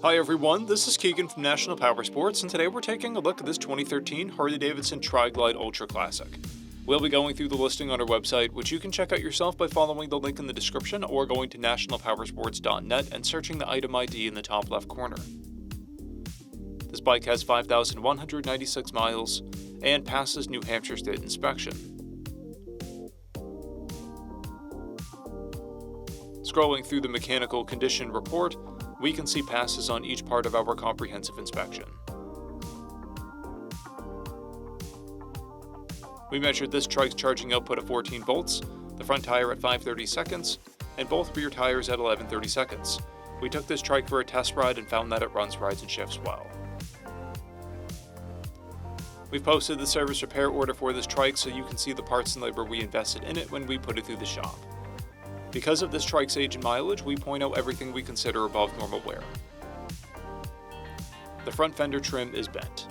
Hi everyone, this is Keegan from National Powersports, and today we're taking a look at this 2013 Harley-Davidson Tri-Glide Ultra Classic. We'll be going through the listing on our website, which you can check out yourself by following the link in the description or going to nationalpowersports.net and searching the item ID in the top left corner. This bike has 5,196 miles and passes New Hampshire State inspection. Scrolling through the mechanical condition report, we can see passes on each part of our comprehensive inspection. We measured this trike's charging output at 14 volts, the front tire at 530 seconds, and both rear tires at 1130 seconds. We took this trike for a test ride and found that it runs, rides, and shifts well. We've posted the service repair order for this trike so you can see the parts and labor we invested in it when we put it through the shop. Because of this trike's age and mileage, we point out everything we consider above normal wear. The front fender trim is bent.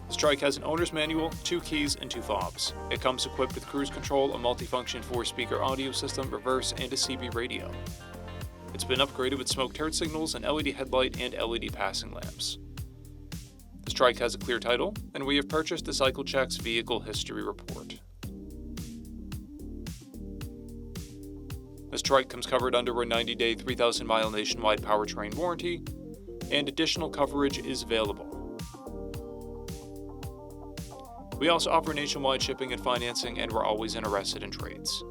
This trike has an owner's manual, 2 keys, and 2 fobs. It comes equipped with cruise control, a multifunction 4-speaker audio system, reverse, and a CB radio. It's been upgraded with smoke turret signals, an LED headlight, and LED passing lamps. This trike has a clear title, and we have purchased the CycleCheck's vehicle history report. This trike comes covered under a 90-day, 3,000-mile nationwide powertrain warranty, and additional coverage is available. We also offer nationwide shipping and financing, and we're always interested in trades.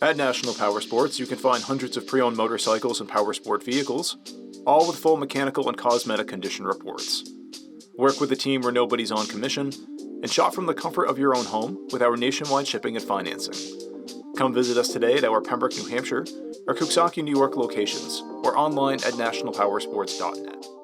At National Powersports, you can find hundreds of pre-owned motorcycles and powersport vehicles, all with full mechanical and cosmetic condition reports. Work with a team where nobody's on commission, and shop from the comfort of your own home with our nationwide shipping and financing. Come visit us today at our Pembroke, New Hampshire, or Coxsackie, New York locations, or online at nationalpowersports.net.